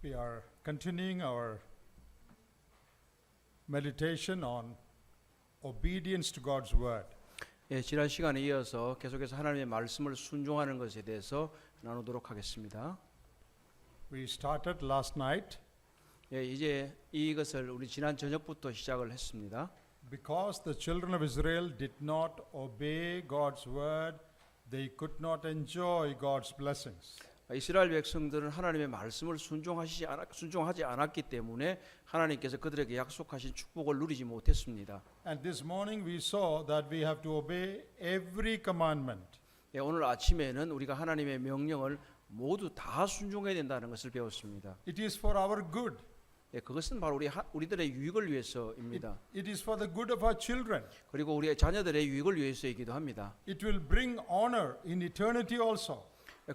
We are continuing our meditation on obedience to God's word. 예, 지난 시간에 이어서 계속해서 하나님의 말씀을 순종하는 것에 대해서 나누도록 하겠습니다. We started last night 예, 이제 이것을 우리 지난 저녁부터 시작을 했습니다. because the children of Israel did not obey God's word, they could not enjoy God's blessings. 이스라엘 백성들은 하나님의 말씀을 순종하지 않았기 때문에 하나님께서 그들에게 약속하신 축복을 누리지 못했습니다. And this morning we saw that we have to obey every commandment. 예, 오늘 아침에는 우리가 하나님의 명령을 모두 다 순종해야 된다는 것을 배웠습니다. It is for our good. 예, 그것은 바로 우리들의 유익을 위해서입니다. It is for the good of our children. 그리고 우리의 자녀들의 유익을 위해서이기도 합니다. It will bring honor in eternity also.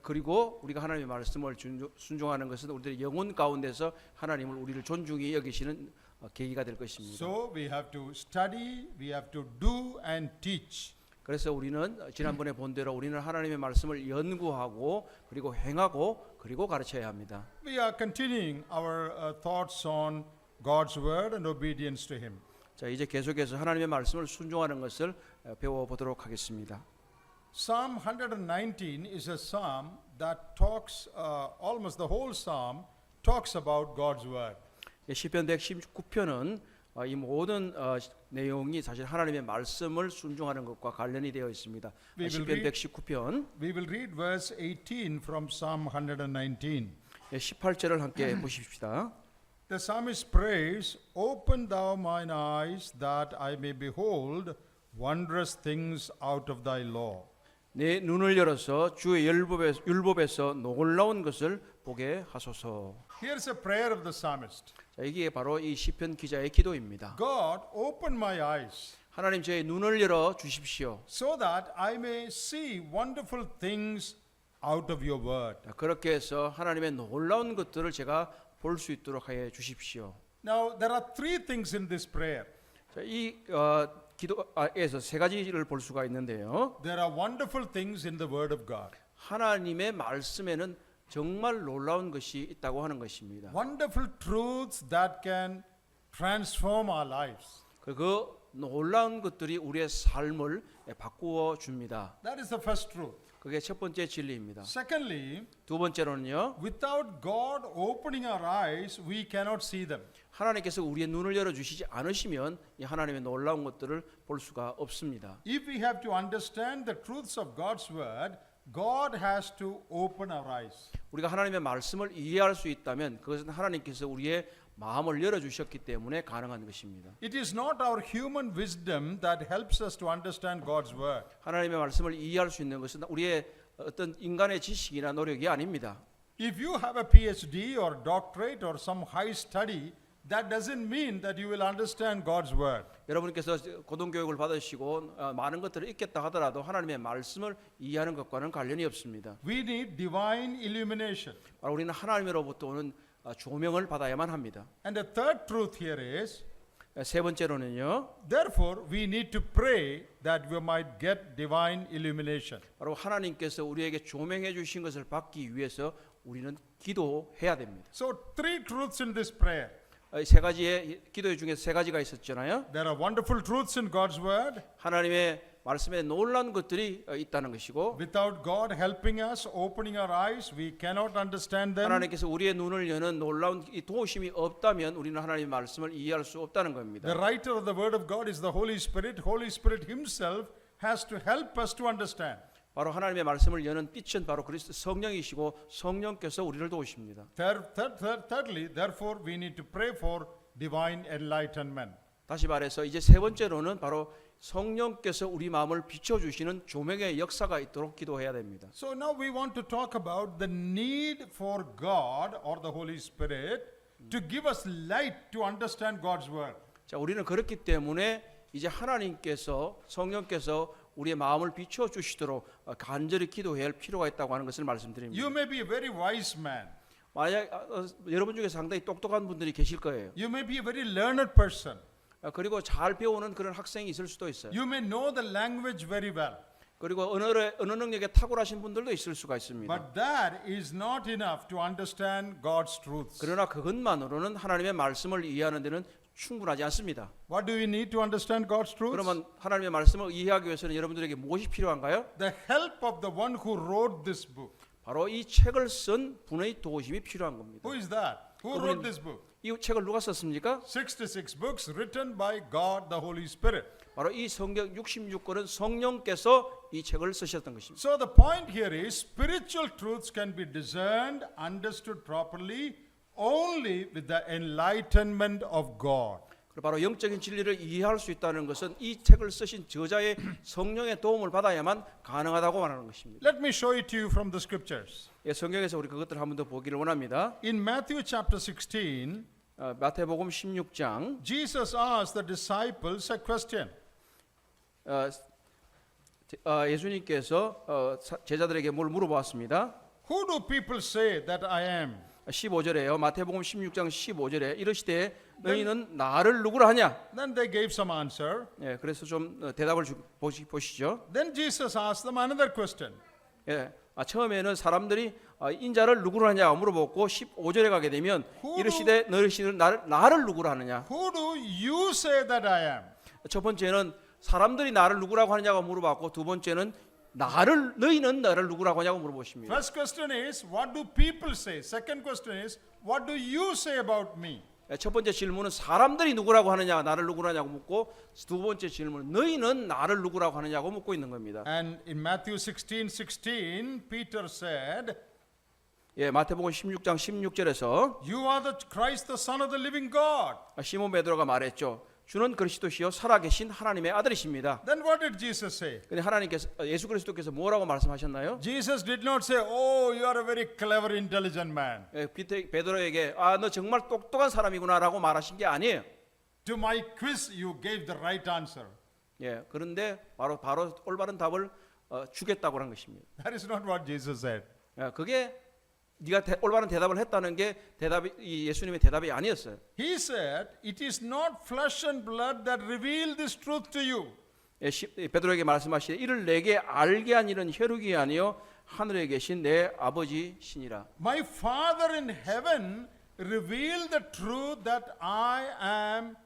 그리고 우리가 하나님의 말씀을 순종하는 것은 우리들의 영혼 가운데서 하나님을 우리를 존중히 여기시는 계기가 될 것입니다. So we have to study, we have to do and teach. 그래서 우리는 지난번에 본 대로 우리는 하나님의 말씀을 연구하고 그리고 행하고 그리고 가르쳐야 합니다. We are continuing our thoughts on God's word and obedience to Him. 자, 이제 계속해서 하나님의 말씀을 순종하는 것을 배워 보도록 하겠습니다. Psalm 119 is a psalm that talks, almost the whole psalm talks about God's word. 시편 119편은 이 모든 내용이 사실 하나님의 말씀을 순종하는 것과 관련이 되어 있습니다. 시편 119편 We will read verse 18 from Psalm 119. 18절을 함께 보십시다. The psalmist prays, "Open thou mine eyes that I may behold wondrous things out of thy law." 내 눈을 열어서 주의 율법에서 놀라운 것을 보게 하소서. Here's a prayer of the psalmist. 자, 이게 바로 이 시편 기자의 기도입니다. God, open my eyes 하나님 저의 눈을 열어 주십시오. so that I may see wonderful things out of your word. 자, 그렇게 해서 하나님의 놀라운 것들을 제가 볼 수 있도록 하여 주십시오. Now, there are three things in this prayer. 자, 이 기도에서 세 가지를 볼 수가 있는데요. There are wonderful things in the word of God. 하나님의 말씀에는 정말 놀라운 것이 있다고 하는 것입니다. Wonderful truths that can transform our lives. 그 놀라운 것들이 우리의 삶을 바꾸어 줍니다. That is the first truth. 그게 첫 번째 진리입니다. Secondly, 두 번째로는요. without God opening our eyes, we cannot see them. 하나님께서 우리의 눈을 열어 주시지 않으시면 이 하나님의 놀라운 것들을 볼 수가 없습니다. If we have to understand the truths of God's word, God has to open our eyes. 우리가 하나님의 말씀을 이해할 수 있다면 그것은 하나님께서 우리의 마음을 열어 주셨기 때문에 가능한 것입니다. It is not our human wisdom that helps us to understand God's word. 하나님의 말씀을 이해할 수 있는 것은 우리의 어떤 인간의 지식이나 노력이 아닙니다. If you have a PhD or doctorate or some high study, that doesn't mean that you will understand God's word. 여러분께서 고등교육을 받으시고 많은 것들을 읽겠다 하더라도 하나님의 말씀을 이해하는 것과는 관련이 없습니다. We need divine illumination. 바로 우리는 하나님으로부터 오는 조명을 받아야만 합니다. And the third truth here is, 세 번째로는요. therefore we need to pray that we might get divine illumination. 바로 하나님께서 우리에게 조명해 주신 것을 받기 위해서 우리는 기도해야 됩니다. So three truths in this prayer. 세 가지의 기도 중에서 세 가지가 있었잖아요. There are wonderful truths in God's word. 하나님의 말씀에 놀라운 것들이 있다는 것이고 Without God helping us, opening our eyes, we cannot understand them. 하나님께서 우리의 눈을 여는 놀라운 이 도우심이 없다면 우리는 하나님의 말씀을 이해할 수 없다는 겁니다. The writer of the word of God is the Holy Spirit. Holy Spirit himself has to help us to understand. 바로 하나님의 말씀을 여는 빛은 바로 그리스도 성령이시고 성령께서 우리를 도우십니다. Thirdly, therefore we need to pray for divine enlightenment. 다시 말해서 이제 세 번째로는 바로 성령께서 우리 마음을 비춰주시는 조명의 역사가 있도록 기도해야 됩니다. So now we want to talk about the need for God or the Holy Spirit to give us light to understand God's word. 자, 우리는 그렇기 때문에 이제 하나님께서 성령께서 우리의 마음을 비춰주시도록 간절히 기도해야 할 필요가 있다고 하는 것을 말씀드립니다. You may be a very wise man. 만약 여러분 중에 상당히 똑똑한 분들이 계실 거예요. You may be a very learned person. 그리고 잘 배우는 그런 학생이 있을 수도 있어요. You may know the language very well. 그리고 언어 능력에 탁월하신 분들도 있을 수가 있습니다. But that is not enough to understand God's truths. 그러나 그것만으로는 하나님의 말씀을 이해하는 데는 충분하지 않습니다. What do we need to understand God's truths? 그러면 하나님의 말씀을 이해하기 위해서는 여러분들에게 무엇이 필요한가요? The help of the one who wrote this book. 바로 이 책을 쓴 분의 도우심이 필요한 겁니다. Who is that? Who wrote this book? 이 책을 누가 썼습니까? 66 books written by God the Holy Spirit. 바로 이 성경 66권은 성령께서 이 책을 쓰셨던 것입니다. So the point here is spiritual truths can be discerned, understood properly only with the enlightenment of God. 그리고 바로 영적인 진리를 이해할 수 있다는 것은 이 책을 쓰신 저자의 성령의 도움을 받아야만 가능하다고 말하는 것입니다. Let me show it to you from the scriptures. 예, 성경에서 우리 그것들을 한 번 더 보기를 원합니다. In Matthew chapter 16, 마태복음 16장 Jesus asked the disciples a question. 예수님께서 제자들에게 뭘 물어보았습니다. Who do people say that I am? 15절에요. 마태복음 16장 15절에 이르시되 너희는 나를 누구라 하냐? Then they gave some answer. 예, 그래서 좀 대답을 보시죠. Then Jesus asked them another question. 예, 처음에는 사람들이 인자를 누구로 하냐 물어보고 15절에 가게 되면 이르시되 너희는 나를 누구로 하느냐? Who do you say that I am? 첫 번째는 사람들이 나를 누구라고 하느냐고 물어봤고 두 번째는 너희는 나를 누구라고 하냐고 물어보십니다. First question is, what do people say? Second question is, what do you say about me? 첫 번째 질문은 사람들이 누구라고 하느냐, 나를 누구라고 하냐고 묻고 두 번째 질문은 너희는 나를 누구라고 하느냐고 묻고 있는 겁니다. And in Matthew 16:16, Peter said, 예, 마태복음 16장 16절에서 you are the Christ, the Son of the living God. 시몬 베드로가 말했죠. 주는 그리스도시요 살아계신 하나님의 아들이십니다. Then what did Jesus say? 근데 예수 그리스도께서 뭐라고 말씀하셨나요? Jesus did not say, oh, you are a very clever, intelligent man. 예, 베드로에게 너 정말 똑똑한 사람이구나라고 말하신 게 아니에요. To my quiz, you gave the right answer. 예, 그런데 바로 올바른 답을 주겠다고 한 것입니다. That is not what Jesus said. 예, 그게 네가 올바른 대답을 했다는 게 예수님의 대답이 아니었어요. He said, it is not flesh and blood that reveal this truth to you. 베드로에게 말씀하시되 이를 내게 알게 한 일은 혈육이 아니요 하늘에 계신 내 아버지 신이라. My Father in heaven revealed the truth that I am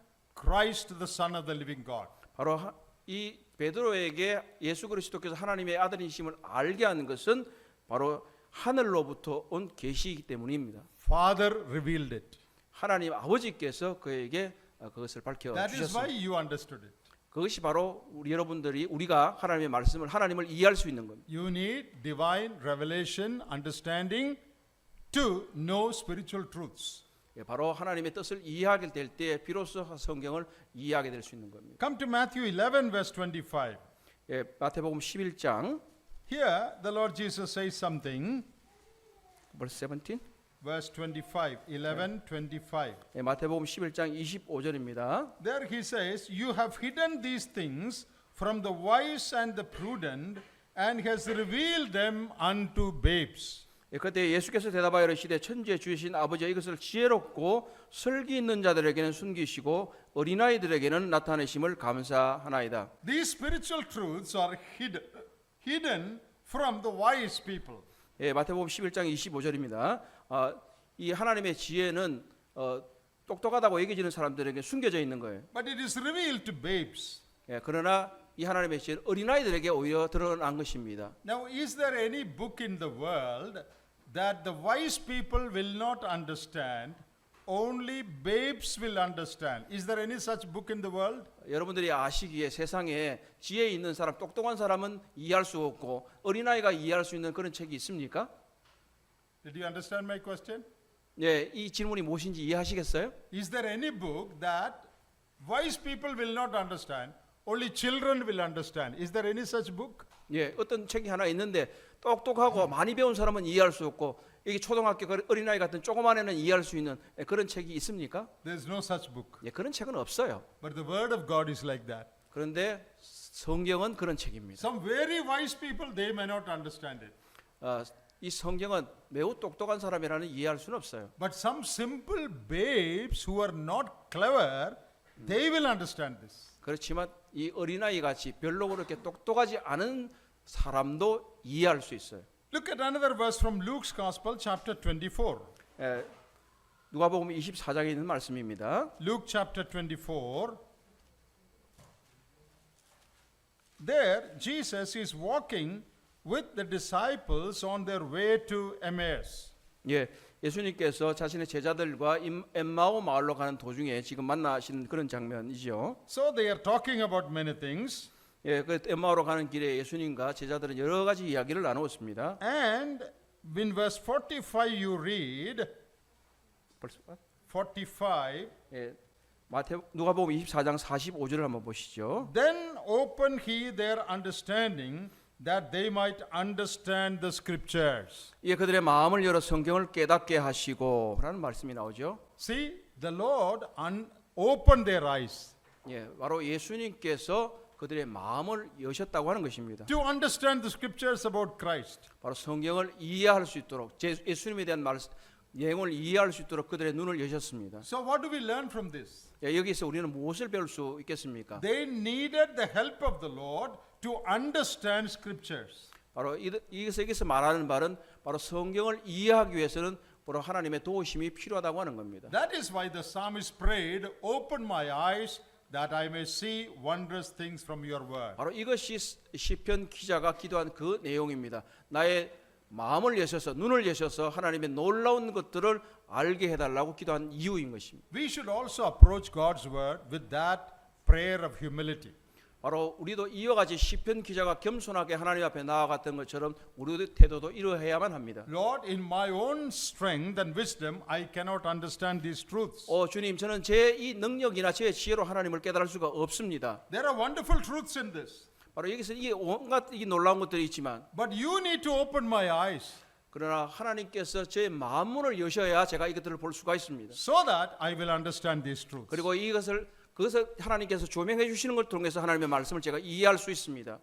Christ, the Son of the living God. 바로 이 베드로에게 예수 그리스도께서 하나님의 아들이심을 알게 하는 것은 바로 하늘로부터 온 계시이기 때문입니다. Father revealed it. 하나님 아버지께서 그에게 그것을 밝혀 That is why 주셨습니다. you understood it. 그것이 바로 우리가 하나님의 말씀을 하나님을 이해할 수 있는 겁니다. You need divine revelation, understanding to know spiritual truths. 예, 바로 하나님의 뜻을 이해하게 될 때 비로소 성경을 이해하게 될 수 있는 겁니다. Come to Matthew 11 verse 25. 예, 마태복음 11장 Here the Lord Jesus says something. verse 17. Verse 25, 11:25. 예, 마태복음 11장 25절입니다. There he says, you have hidden these things from the wise and the prudent and has revealed them unto babes. 예, 그때 예수께서 대답하여 이르시되 천지에 주신 아버지여 이것을 지혜롭고 설기 있는 자들에게는 숨기시고 어린아이들에게는 나타내심을 감사하나이다. These spiritual truths are hidden from the wise people. 예, 마태복음 11장 25절입니다. 이 하나님의 지혜는 똑똑하다고 여겨지는 사람들에게 숨겨져 있는 거예요. But it is revealed to babes. 예, 그러나 이 하나님의 지혜는 어린아이들에게 오히려 드러난 것입니다. Now, is there any book in the world that the wise people will not understand? Only babes will understand. Is there any such book in the world? 여러분들이 아시기에 세상에 지혜 있는 사람, 똑똑한 사람은 이해할 수 없고 어린아이가 이해할 수 있는 그런 책이 있습니까? Did you understand my question? 예, 이 질문이 무엇인지 이해하시겠어요? Is there any book that wise people will not understand? Only children will understand. Is there any such book? 예, 어떤 책이 하나 있는데 똑똑하고 많이 배운 사람은 이해할 수 없고 이게 초등학교 어린아이 같은 조그만 애는 이해할 수 있는 그런 책이 있습니까? There is no such book. 예, 그런 책은 없어요. But the word of God is like that. 그런데 성경은 그런 책입니다. Some very wise people, they may not understand it. 이 성경은 매우 똑똑한 사람이라는 이해할 수는 없어요. But some simple babes who are not clever, they will understand this. 그렇지만 이 어린아이 같이 별로 그렇게 똑똑하지 않은 사람도 이해할 수 있어요. Look at another verse from Luke's Gospel, chapter 24. 누가복음 24장에 있는 말씀입니다. Luke chapter 24. There, Jesus is walking with the disciples on their way to Emmaus. 예, 예수님께서 자신의 제자들과 엠마오 마을로 가는 도중에 지금 만나시는 그런 장면이죠. So they are talking about many things. 예, 그 엠마오로 가는 길에 예수님과 제자들은 여러 가지 이야기를 나누었습니다. And in verse 45 you read, 벌써 45, 예, 누가복음 24장 45절을 한번 보시죠. then opened he their understanding that they might understand the scriptures. 예, 그들의 마음을 열어 성경을 깨닫게 하시고라는 말씀이 나오죠. See, the Lord opened their eyes 예, 바로 예수님께서 그들의 마음을 여셨다고 하는 것입니다. to understand the scriptures about Christ. 바로 성경을 이해할 수 있도록 예수님에 대한 내용을 이해할 수 있도록 그들의 눈을 여셨습니다. So what do we learn from this? 예, 여기서 우리는 무엇을 배울 수 있겠습니까? They needed the help of the Lord to understand scriptures. 바로 여기서 말하는 말은 바로 성경을 이해하기 위해서는 바로 하나님의 도우심이 필요하다고 하는 겁니다. That is why the psalmist prayed, "Open my eyes that I may see wondrous things from your word." 바로 이것이 시편 기자가 기도한 그 내용입니다. 나의 마음을 여셔서 눈을 여셔서 하나님의 놀라운 것들을 알게 해달라고 기도한 이유인 것입니다. We should also approach God's word with that prayer of humility. 바로 우리도 이와 같이 시편 기자가 겸손하게 하나님 앞에 나아갔던 것처럼 우리의 태도도 이러해야만 합니다. Lord, in my own strength and wisdom, I cannot understand these truths. 주님, 저는 제 이 능력이나 제 지혜로 하나님을 깨달을 수가 없습니다. There are wonderful truths in this, 바로 여기서 이게 온갖 이 놀라운 것들이 있지만 but you need to open my eyes 그러나 하나님께서 제 마음문을 여셔야 제가 이것들을 볼 수가 있습니다. so that I will understand these truths. 그리고 그것을 하나님께서 조명해 주시는 걸 통해서 하나님의 말씀을 제가 이해할 수 있습니다.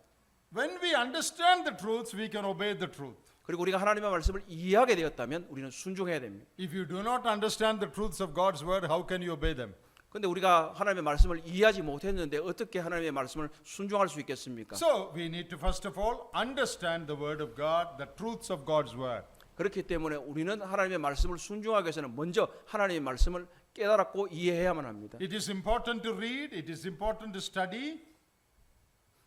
When we understand the truths, we can obey the truth. 그리고 우리가 하나님의 말씀을 이해하게 되었다면 우리는 순종해야 됩니다. If you do not understand the truths of God's word, how can you obey them? 그런데 우리가 하나님의 말씀을 이해하지 못했는데 어떻게 하나님의 말씀을 순종할 수 있겠습니까? So we need to first of all understand the word of God, the truths of God's word. 그렇기 때문에 우리는 하나님의 말씀을 순종하기 위해서는 먼저 하나님의 말씀을 깨달았고 이해해야만 합니다. It is important to read, it is important to study,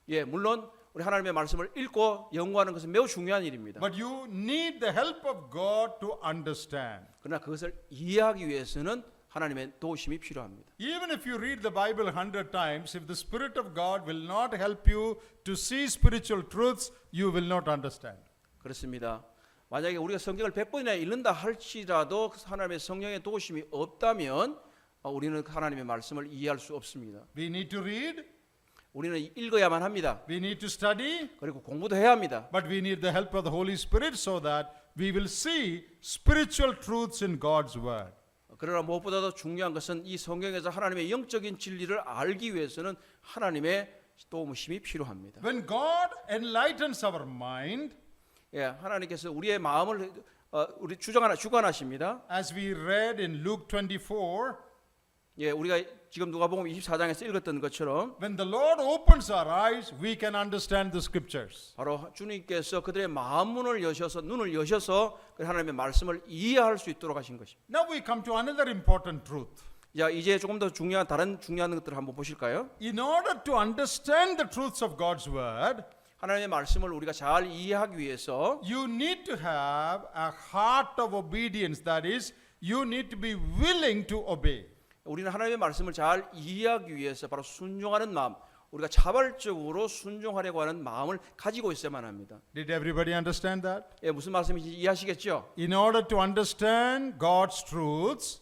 예, 물론 우리 하나님의 말씀을 읽고 연구하는 것은 매우 중요한 일입니다. but you need the help of God to understand. 그러나 그것을 이해하기 위해서는 하나님의 도우심이 필요합니다. Even if you read the Bible 100 times, if the Spirit of God will not help you to see spiritual truths, you will not understand. 그렇습니다. 만약에 우리가 성경을 100번이나 읽는다 할지라도 하나님의 성령의 도우심이 없다면 우리는 하나님의 말씀을 이해할 수 없습니다. We need to read, 우리는 읽어야만 합니다. we need to study, 그리고 공부도 해야 합니다. but we need the help of the Holy Spirit so that we will see spiritual truths in God's word. 그러나 무엇보다도 중요한 것은 이 성경에서 하나님의 영적인 진리를 알기 위해서는 하나님의 도우심이 필요합니다. When God enlightens our mind, 예, 하나님께서 우리의 마음을 우리 주관하십니다. as we read in Luke 24, 예, 우리가 지금 누가복음 24장에서 읽었던 것처럼 when the Lord opens our eyes, we can understand the scriptures. 바로 주님께서 그들의 마음문을 여셔서 눈을 여셔서 하나님의 말씀을 이해할 수 있도록 하신 것입니다. Now we come to another important truth. 자, 이제 조금 더 다른 중요한 것들을 한번 보실까요? In order to understand the truths of God's word, 하나님의 말씀을 우리가 잘 이해하기 위해서 you need to have a heart of obedience. That is, you need to be willing to obey. 우리는 하나님의 말씀을 잘 이해하기 위해서 바로 순종하는 마음, 우리가 자발적으로 순종하려고 하는 마음을 가지고 있어야만 합니다. Did everybody understand that? 예, 무슨 말씀인지 이해하시겠죠? In order to understand God's truths,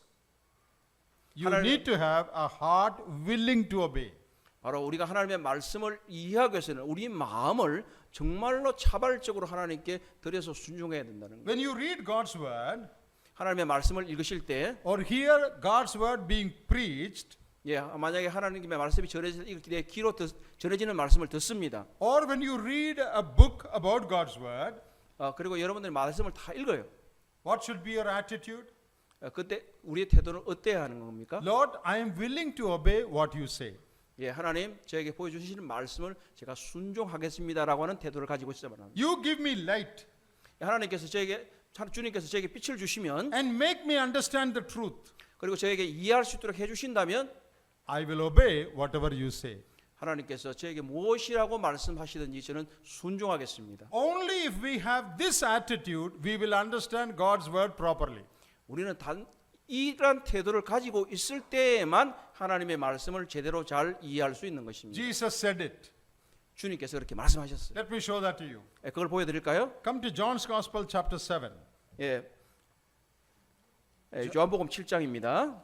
you need to have a heart willing to obey. 바로 우리가 하나님의 말씀을 이해하기 위해서는 우리 마음을 정말로 자발적으로 하나님께 드려서 순종해야 된다는 거예요. When you read God's word 하나님의 말씀을 읽으실 때, or hear God's word being preached, 예, 만약에 하나님의 말씀이 전해질 때 귀로 전해지는 말씀을 듣습니다. or when you read a book about God's word, 그리고 여러분들이 말씀을 다 읽어요. what should be your attitude? 그때 우리의 태도는 어때야 하는 겁니까? Lord, I am willing to obey what you say. 예, 하나님 저에게 보여주시는 말씀을 제가 순종하겠습니다라고 하는 태도를 가지고 있어야만 합니다. You give me light 하나님께서 주님께서 저에게 빛을 주시면 and make me understand the truth. 그리고 저에게 이해할 수 있도록 해주신다면 I will obey whatever you say. 하나님께서 저에게 무엇이라고 말씀하시든지 저는 순종하겠습니다. Only if we have this attitude, we will understand God's word properly. 우리는 단 이러한 태도를 가지고 있을 때에만 하나님의 말씀을 제대로 잘 이해할 수 있는 것입니다. Jesus said it. 주님께서 그렇게 말씀하셨어요. Let me show that to you. 예, 그걸 보여드릴까요? Come to John's Gospel, chapter 7. 예, 요한복음 7장입니다.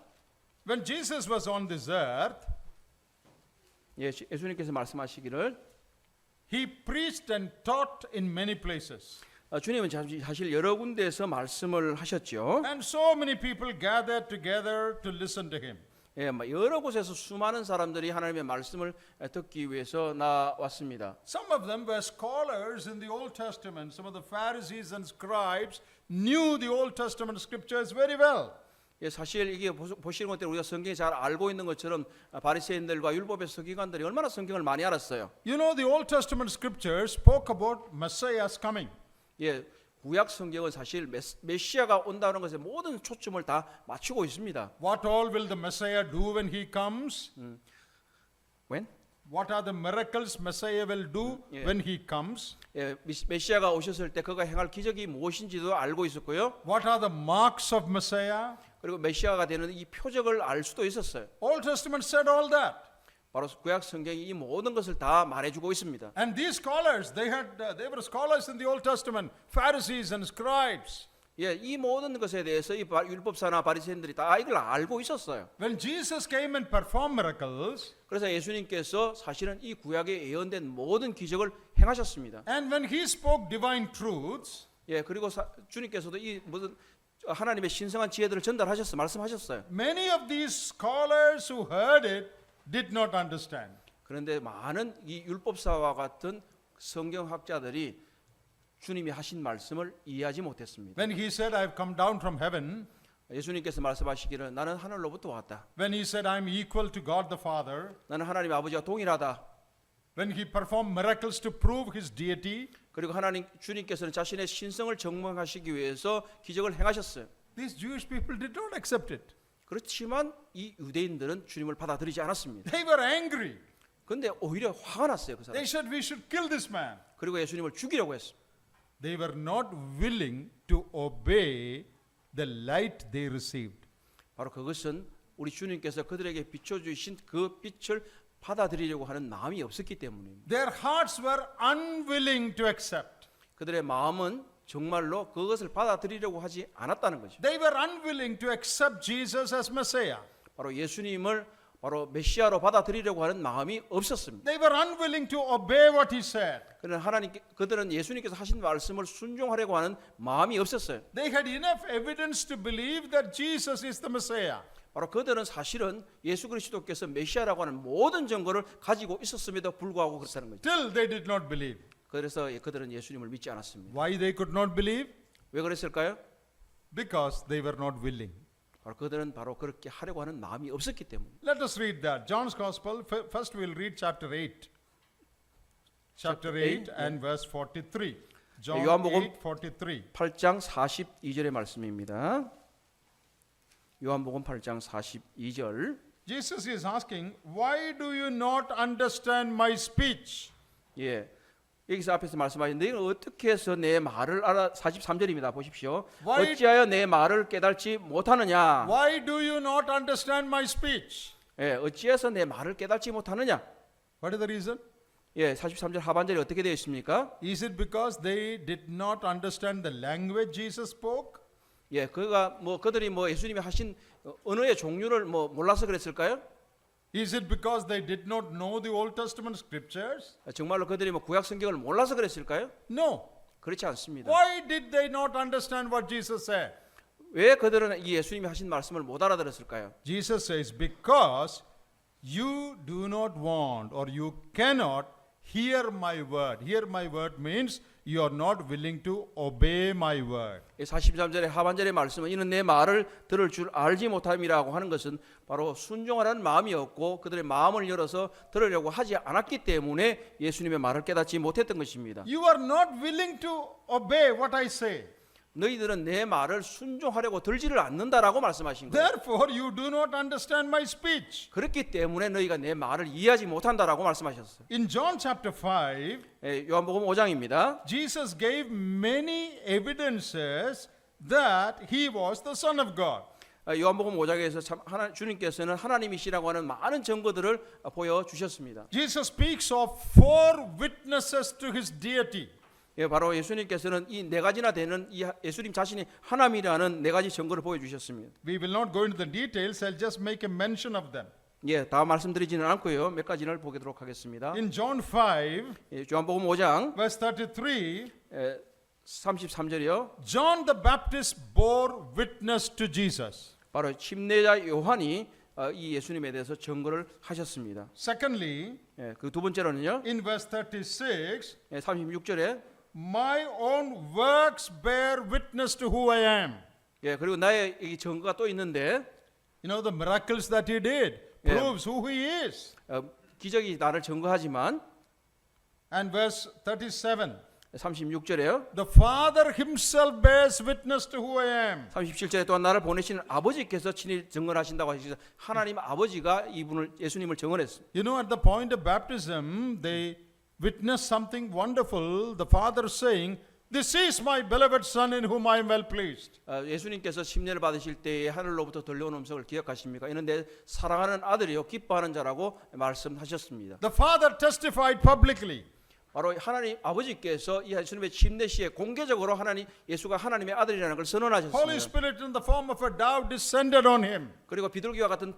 When Jesus was on this earth, 예, 예수님께서 말씀하시기를 he preached and taught in many places. 주님은 사실 여러 군데에서 말씀을 하셨죠. And so many people gathered together to listen to him. 예, 여러 곳에서 수많은 사람들이 하나님의 말씀을 듣기 위해서 나왔습니다. Some of them were scholars in the Old Testament. Some of the Pharisees and scribes knew the Old Testament scriptures very well. 예, 사실 이게 보시는 것처럼 우리가 성경이 잘 알고 있는 것처럼 바리새인들과 율법의 서기관들이 얼마나 성경을 많이 알았어요. You know, the Old Testament scriptures spoke about Messiah's coming. 예, 구약 성경은 사실 메시아가 온다는 것에 모든 초점을 다 맞추고 있습니다. What all will the Messiah do when he comes? When? What are the miracles Messiah will do Yeah. when he comes? 예, 메시아가 오셨을 때 그가 행할 기적이 무엇인지도 알고 있었고요. What are the marks of Messiah? 그리고 메시아가 되는 이 표적을 알 수도 있었어요. Old Testament said all that. 바로 구약 성경이 이 모든 것을 다 말해주고 있습니다. And these scholars, they were scholars in the Old Testament, Pharisees and scribes. 예, 이 모든 것에 대해서 이 율법사나 바리새인들이 다 이걸 알고 있었어요. When Jesus came and performed miracles, 그래서 예수님께서 사실은 이 구약에 예언된 모든 기적을 행하셨습니다. and when he spoke divine truths, 예, 그리고 주님께서도 이 모든 하나님의 신성한 지혜들을 전달하셨어요. 말씀하셨어요. many of these scholars who heard it did not understand. 그런데 많은 이 율법사와 같은 성경학자들이 주님이 하신 말씀을 이해하지 못했습니다. When he said, I have come down from heaven, 예수님께서 말씀하시기를 나는 하늘로부터 왔다. when he said, I am equal to God the Father, 나는 하나님 아버지와 동일하다. when he performed miracles to prove his deity, 그리고 주님께서는 자신의 신성을 증명하시기 위해서 기적을 행하셨어요. these Jewish people did not accept it. 그렇지만 이 유대인들은 주님을 받아들이지 않았습니다. They were angry. 그런데 오히려 화가 났어요. 그 사람. They said, we should kill this man. 그리고 예수님을 죽이려고 했습니다. They were not willing to obey the light they received. 바로 그것은 우리 주님께서 그들에게 비춰주신 그 빛을 받아들이려고 하는 마음이 없었기 때문입니다. Their hearts were unwilling to accept. 그들의 마음은 정말로 그것을 받아들이려고 하지 않았다는 거죠. They were unwilling to accept Jesus as Messiah. 바로 예수님을 바로 메시아로 받아들이려고 하는 마음이 없었습니다. They were unwilling to obey what he said. 그러나 그들은 예수님께서 하신 말씀을 순종하려고 하는 마음이 없었어요. They had enough evidence to believe that Jesus is the Messiah. 바로 그들은 사실은 예수 그리스도께서 메시아라고 하는 모든 증거를 가지고 있었음에도 불구하고 그렇다는 거죠. Still they did not believe. 그래서 그들은 예수님을 믿지 않았습니다. Why they could not believe? 왜 그랬을까요? Because they were not willing. 바로 그들은 바로 그렇게 하려고 하는 마음이 없었기 때문에. Let us read that. John's Gospel, first we'll read chapter 8. Chapter 8 and verse 43. John 요한복음 8:43. 8장 42절의 말씀입니다. 요한복음 8장 42절. Jesus is asking, why do you not understand my speech? 예. 여기서 앞에서 말씀하신 너희는 어떻게 해서 내 말을 알아 43절입니다. 보십시오. Why- 어찌하여 내 말을 깨달지 못하느냐? Why do you not understand my speech? 예, 어찌해서 내 말을 깨달지 못하느냐? What is the reason? 예, 43절 하반절이 어떻게 되어 있습니까? Is it because they did not understand the language Jesus spoke? 예, 그들이 예수님이 하신 언어의 종류를 몰라서 그랬을까요? Is it because they did not know the Old Testament scriptures? 정말로 그들이 구약 성경을 몰라서 그랬을까요? No. 그렇지 않습니다. Why did they not understand what Jesus said? 왜 그들은 이 예수님이 하신 말씀을 못 알아들었을까요? Jesus says, because you do not want or you cannot hear my word. Hear my word means you are not willing to obey my word. 43절의 하반절의 말씀은 이는 내 말을 들을 줄 알지 못함이라고 하는 것은 바로 순종하라는 마음이었고 그들의 마음을 열어서 들으려고 하지 않았기 때문에 예수님의 말을 깨닫지 못했던 것입니다. You are not willing to obey what I say. 너희들은 내 말을 순종하려고 들지를 않는다라고 말씀하신 거예요. Therefore, you do not understand my speech. 그렇기 때문에 너희가 내 말을 이해하지 못한다라고 말씀하셨어요. In John chapter 5, 요한복음 5장입니다. Jesus gave many evidences that he was the Son of God. 요한복음 5장에서 참 주님께서는 하나님이시라고 하는 많은 증거들을 보여주셨습니다. Jesus speaks of 4 witnesses to his deity. 바로 예수님께서는 이 네 가지나 되는 이 예수님 자신이 하나님이라는 네 가지 증거를 보여주셨습니다. We will not go into the details. I'll just make a mention of them. 다 말씀드리지는 않고요. 몇 가지를 보도록 하겠습니다. In John 5, 요한복음 5장 verse 33, 33절이요. John the Baptist bore witness to Jesus. 바로 침례자 요한이 이 예수님에 대해서 증거를 하셨습니다. Secondly, 그 두 번째로는요. in verse 36, 36절에 my own works bear witness to who I am. 그리고 나의 이 증거가 또 있는데 You know, the miracles that he did proves who he is. 기적이 나를 증거하지만 And verse 37, 36절에요. the Father himself bears witness to who I am. 37절에 또한 나를 보내시는 아버지께서 친히 증언하신다고 하시죠. 하나님 아버지가 예수님을 증언했습니다. You know, at the point of baptism, they witnessed something wonderful. The Father saying, "This is my beloved Son in whom I am well pleased." 예수님께서 침례를 받으실 때에 하늘로부터 들려온 음성을 기억하십니까? 이는 내 사랑하는 아들이요 기뻐하는 자라고 말씀하셨습니다. The Father testified publicly. 바로 하나님 아버지께서 이 예수님의 침례 시에 공개적으로 예수가 하나님의 아들이라는 걸 Holy 선언하셨습니다. Spirit in the form of a dove descended on him. 그리고 비둘기와 같은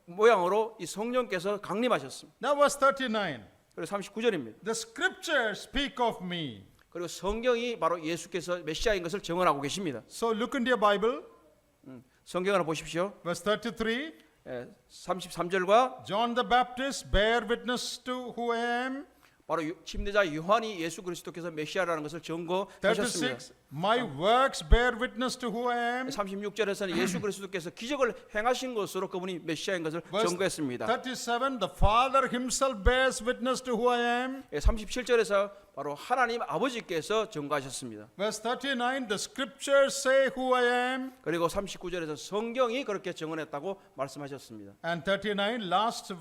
모양으로 이 성령께서 강림하셨습니다. Now verse 39. 그리고 39절입니다. The scriptures speak of me. 그리고 성경이 바로 예수께서 메시아인 것을 증언하고 계십니다. So look into your Bible. 성경을 보십시오. Verse 33. 33절과 John the Baptist bear witness to who I am. 바로 침례자 요한이 예수 그리스도께서 메시아라는 것을 증거하셨습니다. 36. My works bear witness to who I am. 36절에서는 예수 그리스도께서 기적을 행하신 것으로 그분이 메시아인 것을 증거했습니다. 37. The Father himself bears witness to who I am. 37절에서 바로 하나님 아버지께서 증거하셨습니다. Verse 39. The scriptures say who I am. 그리고 39절에서 성경이 그렇게 증언했다고 말씀하셨습니다. And 39. Last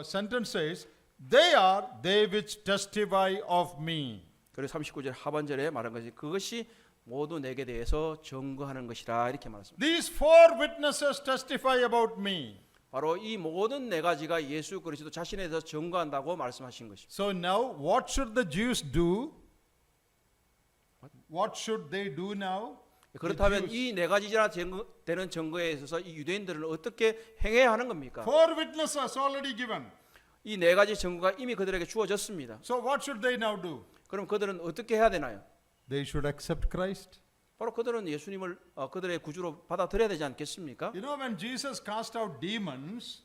sentence says, they are they which testify of me. 그리고 39절 하반절에 말한 것이 그것이 모두 내게 대해서 증거하는 것이라 이렇게 말했습니다. These 4 witnesses testify about me. 바로 이 모든 네 가지가 예수 그리스도 자신에 대해서 증거한다고 말씀하신 것입니다. So now what should the Jews do? What should they do now? 그렇다면 이 네 가지나 되는 증거에 있어서 이 유대인들은 어떻게 행해야 하는 겁니까? 4 witnesses already given. 이 네 가지 증거가 이미 그들에게 주어졌습니다. So what should they now do? 그럼 그들은 어떻게 해야 되나요? They should accept Christ. 바로 그들은 예수님을 그들의 구주로 받아들여야 되지 않겠습니까? You know, when Jesus cast out demons,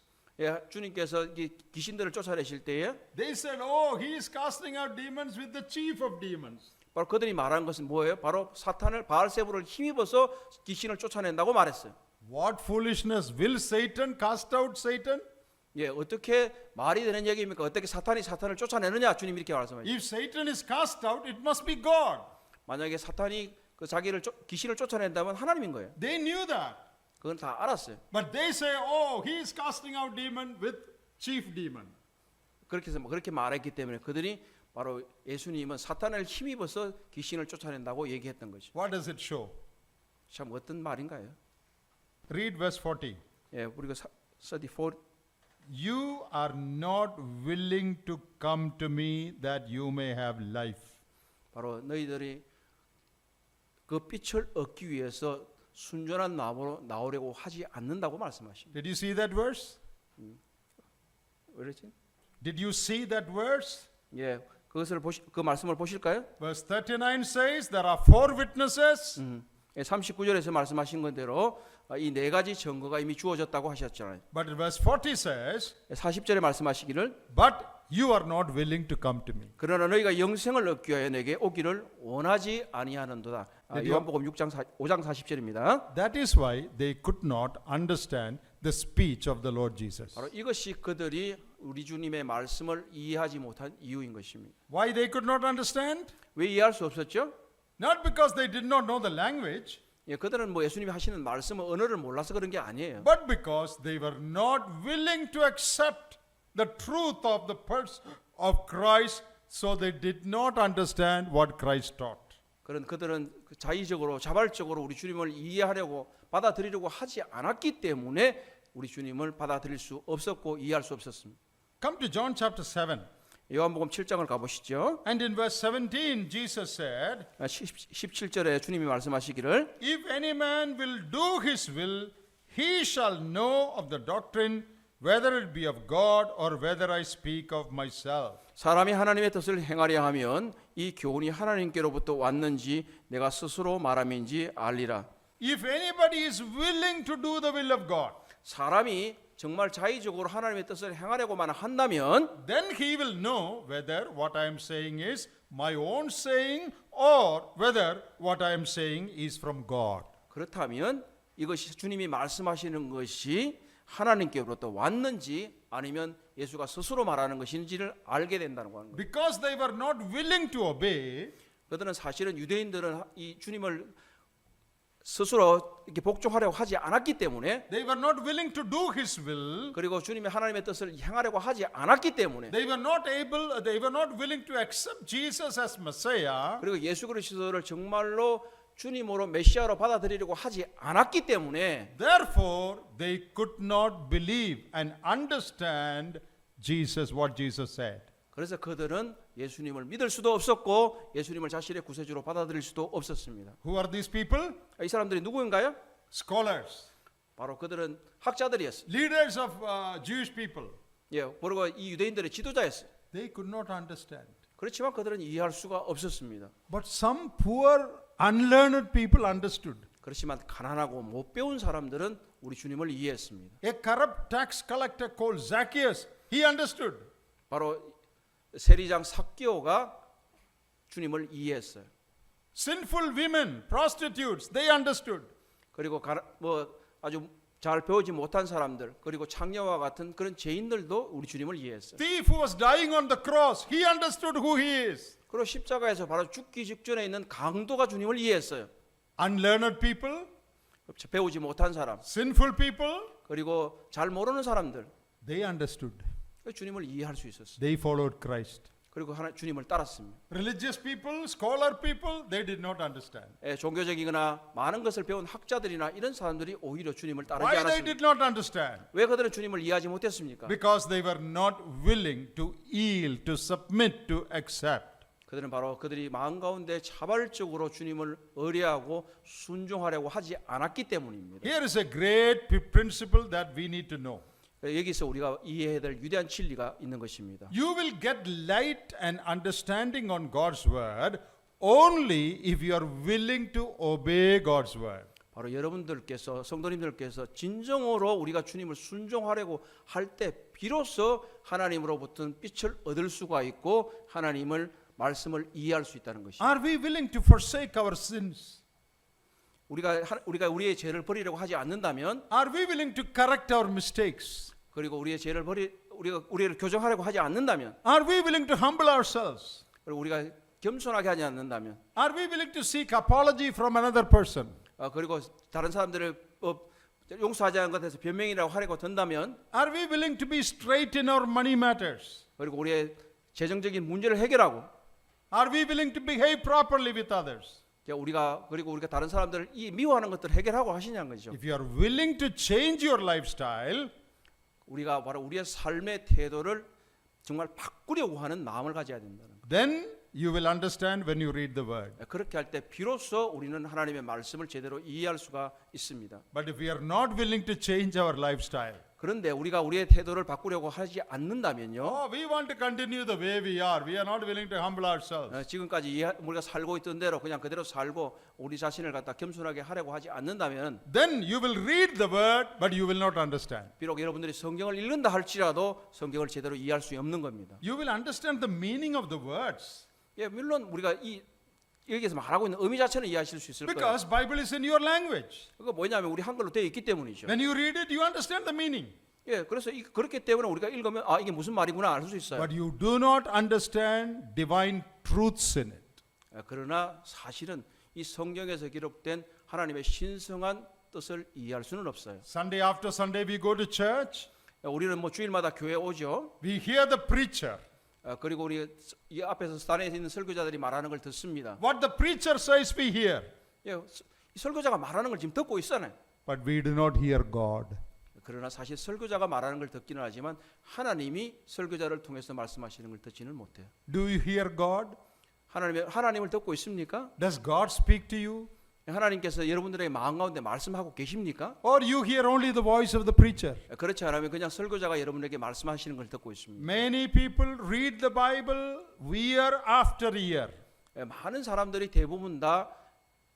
주님께서 이 귀신들을 쫓아내실 때에 they said, "Oh, he is casting out demons with the chief of demons." 바로 그들이 말한 것은 뭐예요? 바로 사탄을 바알세불을 힘입어서 귀신을 쫓아낸다고 말했어요. What foolishness! Will Satan cast out Satan? 어떻게 말이 되는 얘기입니까? 어떻게 사탄이 사탄을 쫓아내느냐? 주님 이렇게 말씀하시죠. If Satan is cast out, it must be God. 만약에 사탄이 그 자기를 귀신을 쫓아낸다면 하나님인 거예요. They knew that. 그건 다 알았어요. But they say, "Oh, he is casting out demon with chief demon." 그렇게 해서 그렇게 말했기 때문에 그들이 바로 예수님은 사탄을 힘입어서 귀신을 쫓아낸다고 얘기했던 거죠. What does it show? 참 어떤 말인가요? Read verse 40. 우리가 34 You are not willing to come to me that you may have life. 바로 너희들이 그 빛을 얻기 위해서 순전한 나무로 나오려고 하지 않는다고 말씀하십니다. Did you see that verse? 그렇지? Did you see that verse? 그것을 그 말씀을 보실까요? Verse 39 says there are 4 witnesses. 39절에서 말씀하신 것대로 이 네 가지 증거가 이미 주어졌다고 하셨잖아요. But verse 40 says, 40절에 말씀하시기를 "But you are not willing to come to me. 그러나 너희가 영생을 얻기 위하여 내게 오기를 원하지 아니하는도다. 요한복음 5장 40절입니다. That is why they could not understand the speech of the Lord Jesus. 바로 이것이 그들이 우리 주님의 말씀을 이해하지 못한 이유인 것입니다. Why they could not understand? 왜 이해할 수 없었죠? Not because they did not know the language, 예, 그들은 뭐 예수님이 하시는 말씀을 언어를 몰라서 그런 게 아니에요. but because they were not willing to accept the truth of the person of Christ, so they did not understand what Christ taught. 그들은 자의적으로 자발적으로 우리 주님을 이해하려고 받아들이려고 하지 않았기 때문에 우리 주님을 받아들일 수 없었고 이해할 수 없었습니다. Come to John chapter 7. 요한복음 7장을 가보시죠. And in verse 17, Jesus said, 17절에 주님이 말씀하시기를 If any man will do his will, he shall know of the doctrine, whether it be of God or whether I speak of myself. 사람이 하나님의 뜻을 행하려 하면 이 교훈이 하나님께로부터 왔는지 내가 스스로 말함인지 알리라. If anybody is willing to do the will of God, 사람이 정말 자의적으로 하나님의 뜻을 행하려고만 한다면 then he will know whether what I am saying is my own saying or whether what I am saying is from God. 그렇다면 이것이 주님이 말씀하시는 것이 하나님께로부터 왔는지 아니면 예수가 스스로 말하는 것인지를 알게 된다는 거예요. Because they were not willing to obey, 그들은 사실은 유대인들은 이 주님을 스스로 이렇게 복종하려고 하지 않았기 때문에 they were not willing to do his will, 그리고 주님의 하나님의 뜻을 행하려고 하지 않았기 때문에 they were not willing to accept Jesus as Messiah. 그리고 예수 그리스도를 정말로 주님으로 메시아로 받아들이려고 하지 않았기 때문에 Therefore, they could not believe and understand Jesus, what Jesus said. 그래서 그들은 예수님을 믿을 수도 없었고 예수님을 자신의 구세주로 받아들일 수도 없었습니다. Who are these people? 이 사람들이 누구인가요? Scholars, 바로 그들은 학자들이었어요. leaders of Jewish people. 예, 그리고 이 유대인들의 지도자였어요. They could not understand. 그렇지만 그들은 이해할 수가 없었습니다. But some poor, unlearned people understood. 그렇지만 가난하고 못 배운 사람들은 우리 주님을 이해했습니다. A corrupt tax collector called Zacchaeus, he understood. 바로 세리장 삭개오가 주님을 이해했어요. Sinful women, prostitutes, they understood. 그리고 아주 잘 배우지 못한 사람들 그리고 창녀와 같은 그런 죄인들도 우리 주님을 이해했어요. Thief who was dying on the cross, he understood who he is. 그리고 십자가에서 바로 죽기 직전에 있는 강도가 주님을 이해했어요. Unlearned people, 배우지 못한 사람 sinful people, 그리고 잘 모르는 사람들 they understood. 주님을 이해할 수 있었어요. They followed Christ. 그리고 주님을 따랐습니다. Religious people, scholar people, they did not understand. 종교적이거나 많은 것을 배운 학자들이나 이런 사람들이 오히려 주님을 따르지 Why they 않았습니다. did not understand? 왜 그들은 주님을 이해하지 못했습니까? Because they were not willing to yield, to submit, to accept. 그들은 바로 그들이 마음 가운데 자발적으로 주님을 의뢰하고 순종하려고 하지 않았기 때문입니다. Here is a great principle that we need to know. 여기서 우리가 이해해야 될 위대한 진리가 있는 것입니다. You will get light and understanding on God's word only if you are willing to obey God's word. 바로 여러분들께서 성도님들께서 진정으로 우리가 주님을 순종하려고 할 때 비로소 하나님으로부터 빛을 얻을 수가 있고 하나님을 말씀을 이해할 수 있다는 것입니다. Are we willing to forsake our sins? 우리가 우리의 죄를 버리려고 하지 않는다면 Are we willing to correct our mistakes? 그리고 우리의 죄를 우리를 교정하려고 하지 않는다면 Are we willing to humble ourselves? 그리고 우리가 겸손하게 하지 않는다면 Are we willing to seek apology from another person? 그리고 다른 사람들을 용서하지 않은 것에서 변명이라고 하려고 든다면 Are we willing to be straight in our money matters? 그리고 우리의 재정적인 문제를 해결하고 Are we willing to behave properly with others? 우리가 다른 사람들을 미워하는 것들을 해결하고 하시냐는 거죠. If you are willing to change your lifestyle, 우리가 바로 우리의 삶의 태도를 정말 바꾸려고 하는 마음을 가져야 된다는 거예요. then you will understand when you read the word. 그렇게 할 때 비로소 우리는 하나님의 말씀을 제대로 이해할 수가 있습니다. But if we are not willing to change our lifestyle, 그런데 우리가 우리의 태도를 바꾸려고 하지 않는다면요. Oh, we want to continue the way we are. We are not willing to humble ourselves. 지금까지 우리가 살고 있던 대로 그냥 그대로 살고 우리 자신을 갖다 겸손하게 하려고 하지 않는다면 Then you will read the word, but you will not understand. 비록 여러분들이 성경을 읽는다 할지라도 성경을 제대로 이해할 수 없는 겁니다. You will understand the meaning of the words. 예, 물론 우리가 여기에서 말하고 있는 의미 자체는 이해하실 수 있을 거예요. Because Bible is in your language. 그거 뭐냐면 우리 한글로 되어 있기 때문이죠. When you read it, you understand the meaning. 예, 그래서 그렇기 때문에 우리가 읽으면 이게 무슨 말이구나 알 수 있어요. But you do not understand divine truths in it. 그러나 사실은 이 성경에서 기록된 하나님의 신성한 뜻을 이해할 수는 없어요. Sunday after Sunday we go to church. 우리는 뭐 주일마다 교회 오죠. We hear the preacher. 그리고 우리 이 앞에서 단에 있는 설교자들이 말하는 걸 듣습니다. What the preacher says we hear. 예, 이 설교자가 말하는 걸 지금 듣고 있잖아요. But we do not hear God. 그러나 사실 설교자가 말하는 걸 듣기는 하지만 하나님이 설교자를 통해서 말씀하시는 걸 듣지는 못해요. Do you hear God? 하나님을 듣고 있습니까? Does God speak to you? 하나님께서 여러분들의 마음 가운데 말씀하고 계십니까? Or you hear only the voice of the preacher? 그렇지 않으면 그냥 설교자가 여러분에게 말씀하시는 걸 듣고 있습니다. Many people read the Bible year after year. 많은 사람들이 대부분 다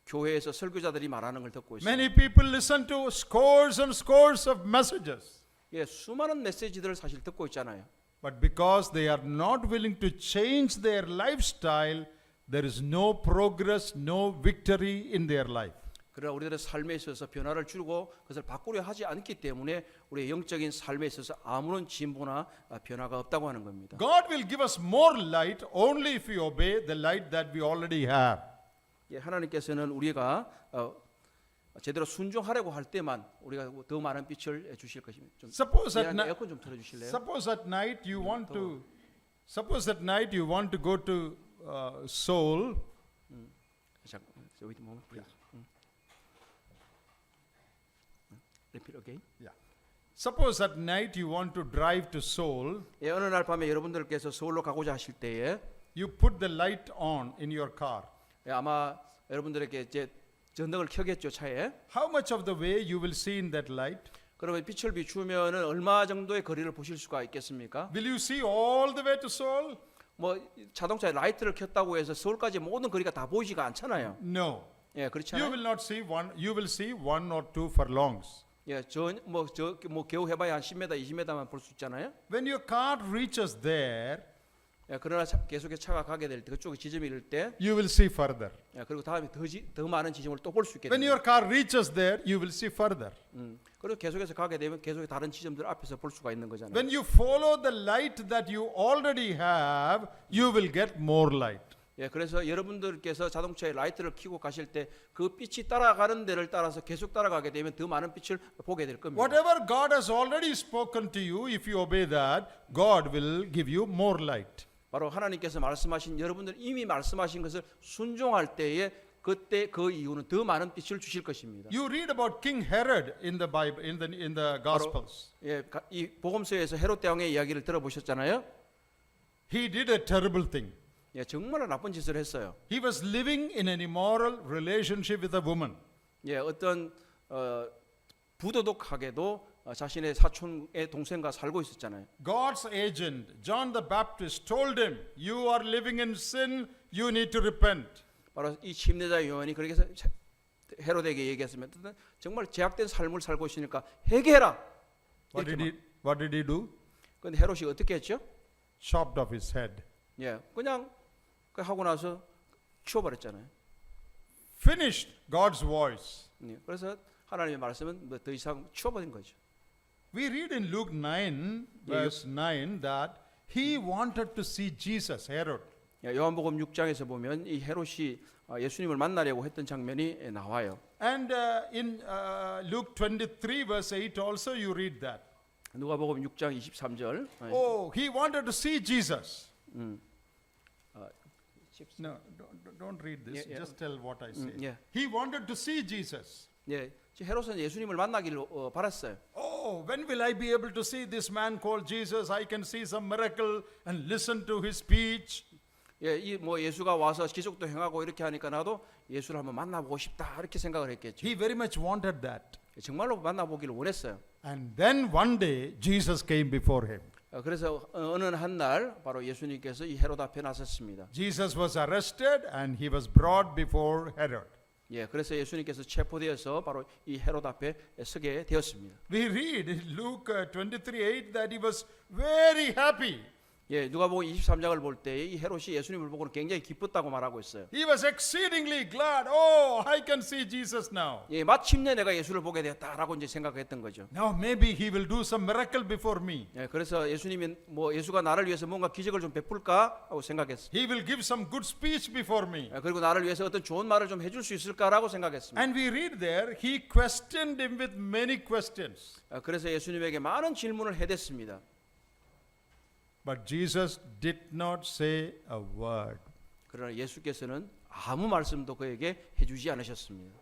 교회에서 설교자들이 말하는 걸 듣고 있습니다. Many people listen to scores and scores of messages. 예, 수많은 메시지들을 사실 듣고 있잖아요. But because they are not willing to change their lifestyle, there is no progress, no victory in their life. 그러나 우리들의 삶에 있어서 변화를 주고 그것을 바꾸려 하지 않기 때문에 우리의 영적인 삶에 있어서 아무런 진보나 변화가 없다고 하는 겁니다. God will give us more light only if we obey the light that we already have. 예, 하나님께서는 우리가 제대로 순종하려고 할 때만 우리가 더 많은 빛을 주실 것입니다. 좀 Suppose at night, 에어컨 좀 틀어 주실래요? suppose at night you want to go to Seoul. 잠깐, so wait a moment, please. Repeat again. Yeah. Suppose at night you want to drive to Seoul. 예, 어느 날 밤에 여러분들께서 서울로 가고자 하실 때에 You put the light on in your car. 예, 아마 여러분들에게 이제 전등을 켜겠죠, 차에. How much of the way you will see in that light? 그러면 빛을 비추면은 얼마 정도의 거리를 보실 수가 있겠습니까? Will you see all the way to Seoul? 뭐 자동차에 라이트를 켰다고 해서 서울까지 모든 거리가 다 보이지가 않잖아요. No. 예, 그렇지 You 않아요? will not see one. You will see one or two furlongs. 예, 뭐 겨우 해봐야 한 10m, 20m만 볼 수 있잖아요. When your car reaches there, 예, 그러나 계속해서 차가 가게 될 때 그쪽에 지점이 이를 때, you will see further. 예, 그리고 다음에 더 많은 지점을 또 볼 수 있게 When 됩니다. your car reaches there, you will see further. 그리고 계속해서 가게 되면 계속 다른 지점들 앞에서 볼 수가 있는 거잖아요. When you follow the light that you already have, you will get more light. 예, 그래서 여러분들께서 자동차에 라이트를 켜고 가실 때 그 빛이 따라가는 데를 따라서 계속 따라가게 되면 더 많은 빛을 보게 될 겁니다. Whatever God has already spoken to you, if you obey that, God will give you more light. 바로 하나님께서 말씀하신 여러분들 이미 말씀하신 것을 순종할 때에 그때 그 이유는 더 많은 빛을 주실 것입니다. You read about King Herod in the Bible, in the Gospels. 예, 이 복음서에서 헤롯 왕의 이야기를 들어보셨잖아요. He did a terrible thing. 예, 정말 나쁜 짓을 했어요. He was living in an immoral relationship with a woman. 예, 어떤 부도덕하게도 자신의 사촌의 동생과 살고 있었잖아요. God's agent, John the Baptist, told him, "You are living in sin. You need to repent." 바로 이 침례자 요한이 그렇게 해서 헤롯에게 얘기했으면 정말 제약된 삶을 살고 있으니까 회개해라. What did he do? 근데 헤롯이 어떻게 했죠? Chopped off his head. 예, 그냥 하고 나서 치워버렸잖아요. Finished God's voice. 예, 그래서 하나님의 말씀은 더 이상 치워버린 거죠. We read in Luke 9, verse 9, that he wanted to see Jesus, Herod. 예, 요한복음 6장에서 보면 이 헤롯이 예수님을 만나려고 했던 장면이 나와요. And in Luke 23, verse 8 also you read that. 누가복음 6장 23절. Oh, he wanted to see Jesus. No, don't read this. Yeah. Just tell what I say. yeah. He wanted to see Jesus. 예, 헤롯은 예수님을 만나기를 바랐어요. Oh, when will I be able to see this man called Jesus? I can see some miracle and listen to his speech. 예, 이 뭐 예수가 와서 기적도 행하고 이렇게 하니까 나도 예수를 한번 만나보고 싶다 이렇게 생각을 했겠죠. He very much wanted that. 정말로 만나보기를 원했어요. And then one day Jesus came before him. 그래서 어느 한 날 바로 예수님께서 이 헤롯 앞에 나섰습니다. Jesus was arrested and he was brought before Herod. 예, 그래서 예수님께서 체포되어서 바로 이 헤롯 앞에 서게 되었습니다. We read in Luke 23:8 that he was very happy. 예, 누가복음 23장을 볼 때 이 헤롯이 예수님을 보고는 굉장히 기뻤다고 말하고 있어요. He was exceedingly glad. Oh, I can see Jesus now. 예, 마침내 내가 예수를 보게 되었다라고 이제 생각했던 거죠. Now maybe he will do some miracle before me. 예, 그래서 예수님이 뭐 예수가 나를 위해서 뭔가 기적을 좀 베풀까 하고 생각했어요. He will give some good speech before me. 예, 그리고 나를 위해서 어떤 좋은 말을 좀 해줄 수 있을까라고 생각했습니다. And we read there, he questioned him with many questions. 그래서 예수님에게 많은 질문을 해댔습니다. But Jesus did not say a word. 그러나 예수께서는 아무 말씀도 그에게 해주지 않으셨습니다.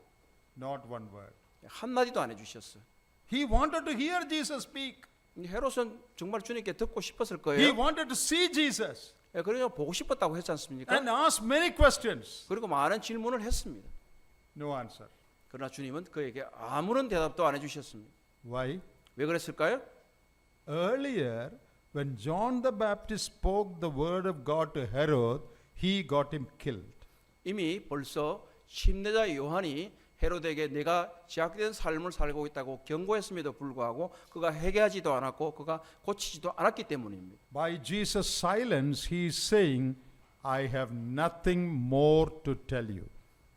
Not one word. 한마디도 안 해주셨어요. He wanted to hear Jesus speak. 헤롯은 정말 주님께 듣고 싶었을 He 거예요. wanted to see Jesus 예, 그래서 보고 싶었다고 했지 않습니까? and ask many questions. 그리고 많은 질문을 했습니다. No answer. 그러나 주님은 그에게 아무런 대답도 안 해주셨습니다. Why? 왜 그랬을까요? Earlier, when John the Baptist spoke the word of God to Herod, he got him killed. 이미 벌써 침례자 요한이 헤롯에게 내가 제약된 삶을 살고 있다고 경고했음에도 불구하고 그가 회개하지도 않았고 그가 고치지도 않았기 때문입니다. By Jesus' silence, he is saying, I have nothing more to tell you.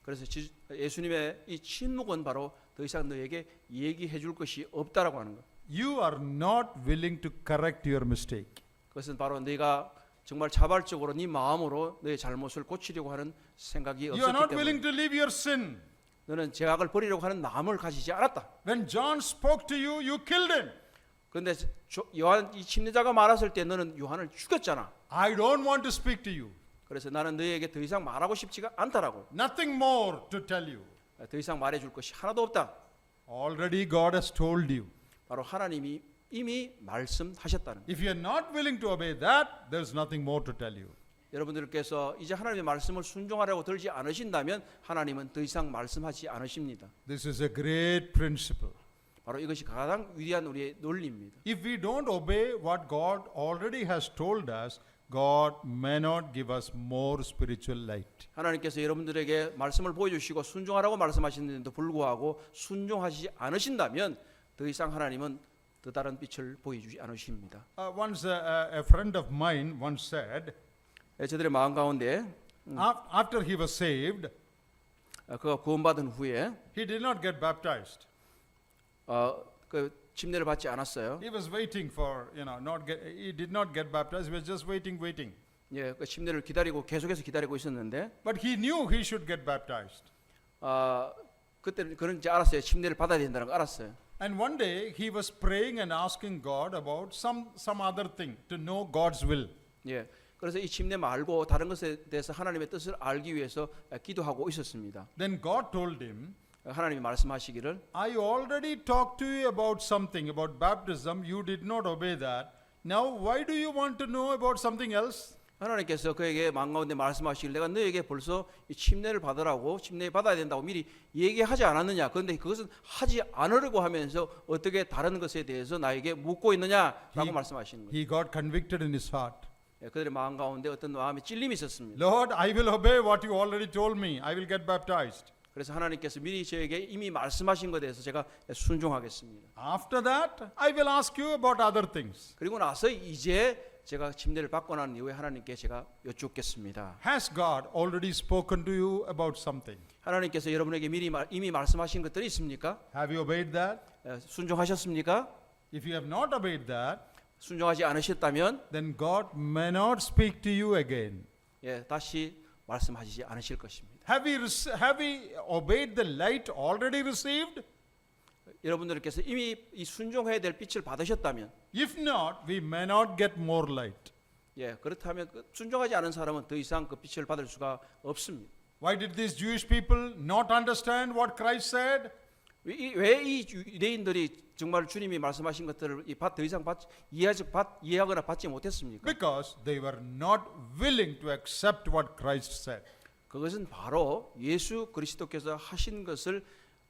그래서 예수님의 이 침묵은 바로 더 이상 너에게 얘기해 줄 것이 없다라고 하는 거예요. You are not willing to correct your mistake. 그것은 바로 네가 정말 자발적으로 네 마음으로 너의 잘못을 고치려고 하는 생각이 You are 없었기 not willing 때문에 to leave your sin. 너는 죄악을 버리려고 하는 마음을 가지지 않았다. When John spoke to you, you killed him. 그런데 요한 이 침례자가 말했을 때 너는 요한을 죽였잖아. I don't want to speak to you. 그래서 나는 너에게 더 이상 말하고 싶지가 않다라고. Nothing more to tell you. 더 이상 말해줄 것이 하나도 없다. Already God has told you. 바로 하나님이 이미 말씀하셨다는 거예요. If you are not willing to obey that, there's nothing more to tell you. 여러분들께서 이제 하나님의 말씀을 순종하려고 들지 않으신다면 하나님은 더 이상 말씀하지 않으십니다. This is a great principle. 바로 이것이 가장 위대한 우리의 논리입니다. If we don't obey what God already has told us, God may not give us more spiritual light. 하나님께서 여러분들에게 말씀을 보여주시고 순종하라고 말씀하시는데도 불구하고 순종하시지 않으신다면 더 이상 하나님은 더 다른 빛을 보여주지 않으십니다. Once a friend of mine once said, 저들의 마음 가운데 after he was saved, 그가 구원받은 후에 he did not get baptized. 그 침례를 받지 않았어요. He was waiting for, he did not get baptized. He was just waiting. 예, 그 침례를 기다리고 계속해서 기다리고 있었는데, But he knew he should get baptized. 그때는 그런 이제 알았어요. 침례를 받아야 된다는 거 알았어요. And one day he was praying and asking God about some other thing to know God's will. 예, 그래서 이 침례 말고 다른 것에 대해서 하나님의 뜻을 알기 위해서 기도하고 있었습니다. Then God told him, 하나님이 말씀하시기를 I already talked to you about something, about baptism. You did not obey that. Now why do you want to know about something else? 하나님께서 그에게 마음 가운데 말씀하시길 내가 너에게 벌써 이 침례를 받으라고 침례 받아야 된다고 미리 얘기하지 않았느냐. 그런데 그것은 하지 않으려고 하면서 어떻게 다른 것에 대해서 나에게 묻고 있느냐라고 말씀하시는 거예요. He got convicted in his heart. 그들의 마음 가운데 어떤 마음의 찔림이 있었습니다. Lord, I will obey what you already told me. I will get baptized. 그래서 하나님께서 미리 저에게 이미 말씀하신 것에 대해서 제가 순종하겠습니다. After that, I will ask you about other things. 그리고 나서 이제 제가 침례를 받고 난 이후에 하나님께 제가 여쭙겠습니다. Has God already spoken to you about something? 하나님께서 여러분에게 미리 이미 말씀하신 것들이 있습니까? Have you obeyed that? 순종하셨습니까? If you have not obeyed that, 순종하지 않으셨다면 then God may not speak to you again. 다시 말씀하시지 않으실 것입니다. Have we obeyed the light already received? 여러분들께서 이미 이 순종해야 될 빛을 받으셨다면, If not, we may not get more light. 그렇다면 순종하지 않은 사람은 더 이상 그 빛을 받을 수가 없습니다. Why did these Jewish people not understand what Christ said? 왜 이 유대인들이 정말 주님이 말씀하신 것들을 더 이상 이해하거나 받지 못했습니까? Because they were not willing to accept what Christ said. 그것은 바로 예수 그리스도께서 하신 것을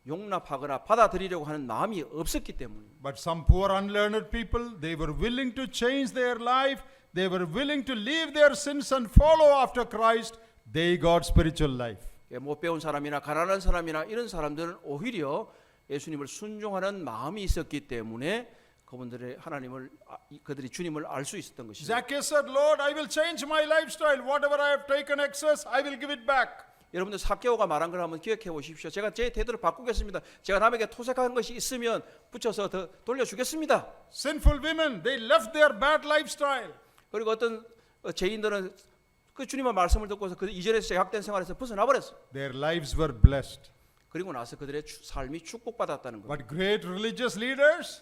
용납하거나 받아들이려고 하는 마음이 없었기 때문입니다. But some poor unlearned people, they were willing to change their life. They were willing to leave their sins and follow after Christ. They got spiritual life. 못 배운 사람이나 가난한 사람이나 이런 사람들은 오히려 예수님을 순종하는 마음이 있었기 때문에 그분들의 하나님을 그들이 주님을 알 수 있었던 것이죠. Zacchaeus said, Lord, I will change my lifestyle. Whatever I have taken excess, I will give it back. 여러분들 삭개오가 말한 걸 한번 기억해 보십시오. 제가 제 태도를 바꾸겠습니다. 제가 남에게 토색한 것이 있으면 붙여서 더 돌려주겠습니다. Sinful women, they left their bad lifestyle. 그리고 어떤 죄인들은 그 주님의 말씀을 듣고서 그 이전에서 제약된 생활에서 벗어나 버렸어요. Their lives were blessed. 그리고 나서 그들의 삶이 축복받았다는 거예요. But great religious leaders,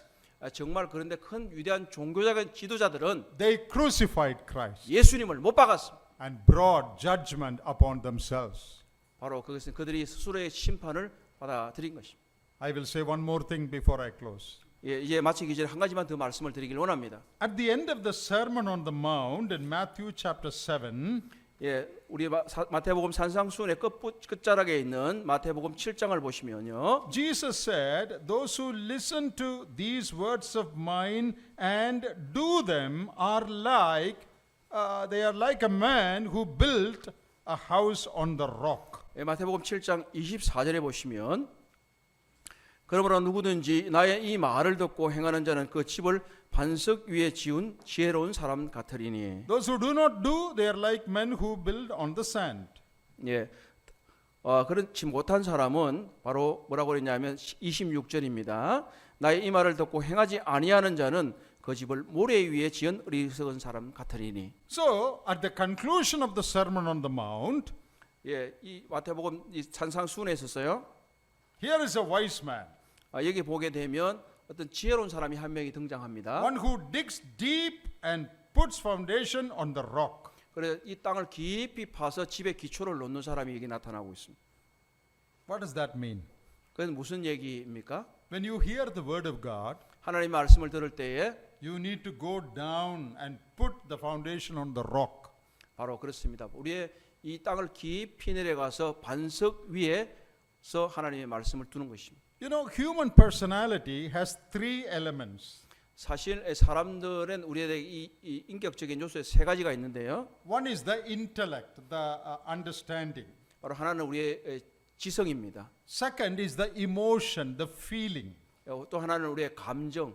정말 그런데 큰 위대한 종교적인 지도자들은 they crucified Christ 예수님을 못 박았습니다. and brought judgment upon themselves. 바로 그것은 그들이 스스로의 심판을 받아들인 것입니다. I will say one more thing before I close. 예, 이제 마치기 전에 한 가지만 더 말씀을 드리길 원합니다. At the end of the Sermon on the Mount in Matthew chapter 7, 예, 우리 마태복음 산상수훈의 끝자락에 있는 마태복음 7장을 보시면요. Jesus said, those who listen to these words of mine and do them are like a man who built a house on the rock. 예, 마태복음 7장 24절에 보시면 그러므로 누구든지 나의 이 말을 듣고 행하는 자는 그 집을 반석 위에 지은 지혜로운 사람 같으리니. Those who do not do, they are like men who build on the sand. 예, 그렇지 못한 사람은 바로 뭐라고 그랬냐면 26절입니다. 나의 이 말을 듣고 행하지 아니하는 자는 그 집을 모래 위에 지은 어리석은 사람 같으리니. So, at the conclusion of the Sermon on the Mount, 예, 이 마태복음 이 산상수훈에 있었어요. here is a wise man, 여기 보게 되면 어떤 지혜로운 사람이 한 명이 등장합니다. one who digs deep and puts foundation on the rock. 그래서 이 땅을 깊이 파서 집에 기초를 놓는 사람이 여기 나타나고 있습니다. What does that mean? 그건 무슨 얘기입니까? When you hear the word of God, 하나님 말씀을 들을 때에 you need to go down and put the foundation on the rock. 바로 그렇습니다. 우리의 이 땅을 깊이 내려가서 반석 위에서 하나님의 말씀을 두는 것입니다. You know, human personality has three elements. 사실 사람들은 우리의 이 인격적인 요소에 세 가지가 있는데요. One is the intellect, the understanding. 바로 하나는 우리의 지성입니다. Second is the emotion, the feeling. 또 하나는 우리의 감정,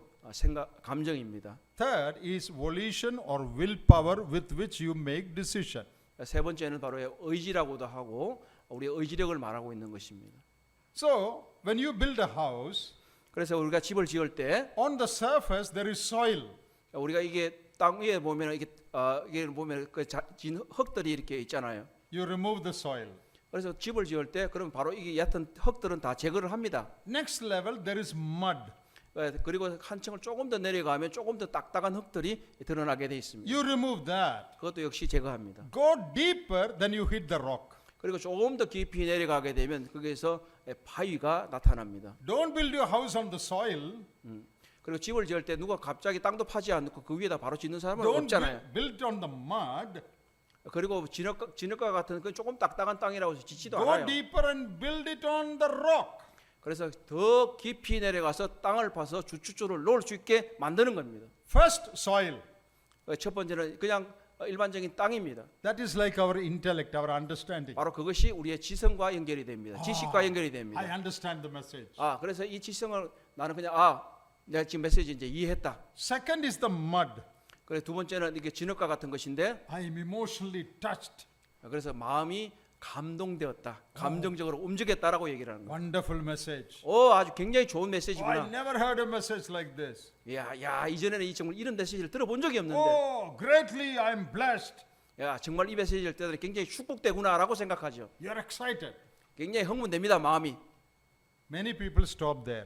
감정입니다. Third is volition or willpower with which you make decision. 세 번째는 바로 의지라고도 하고 우리의 의지력을 말하고 있는 것입니다. So, when you build a house, 그래서 우리가 집을 지을 때 on the surface there is soil. 우리가 이게 땅 위에 보면 이게 보면 그 진 흙들이 이렇게 있잖아요. You remove the soil. 그래서 집을 지을 때 그럼 바로 이게 얕은 흙들은 다 제거를 합니다. Next level there is mud. 그리고 한 층을 조금 더 내려가면 조금 더 딱딱한 흙들이 드러나게 돼 있습니다. You remove that. 그것도 역시 제거합니다. Go deeper, then you hit the rock. 그리고 조금 더 깊이 내려가게 되면 거기에서 바위가 나타납니다. Don't build your house on the soil. 그리고 집을 지을 때 누가 갑자기 땅도 파지 않고 그 위에다 바로 짓는 사람은 Don't 없잖아요. build on the mud. 그리고 진흙과 같은 그 조금 딱딱한 땅이라고 해서 짓지도 Go 않아요. deeper and build it on the rock. 그래서 더 깊이 내려가서 땅을 파서 주춧줄을 놓을 수 있게 만드는 겁니다. First, soil. 첫 번째는 그냥 일반적인 땅입니다. That is like our intellect, our understanding. 바로 그것이 우리의 지성과 연결이 됩니다. 지식과 연결이 됩니다. I understand the message. 그래서 이 지성을 나는 그냥 내가 지금 메시지 이제 이해했다. Second is the mud. 그래서 두 번째는 이게 진흙과 같은 것인데 I am emotionally touched. 그래서 마음이 감동되었다. 감정적으로 움직였다라고 얘기를 하는 거예요. Wonderful message. 아주 굉장히 좋은 I 메시지구나. never heard a message like this. 야, 이전에는 정말 이런 메시지를 들어본 적이 없는데. Oh, greatly I am blessed. 야, 정말 이 메시지를 들을 때 굉장히 축복되구나라고 생각하죠. You're excited. 굉장히 흥분됩니다, 마음이. Many people stop there.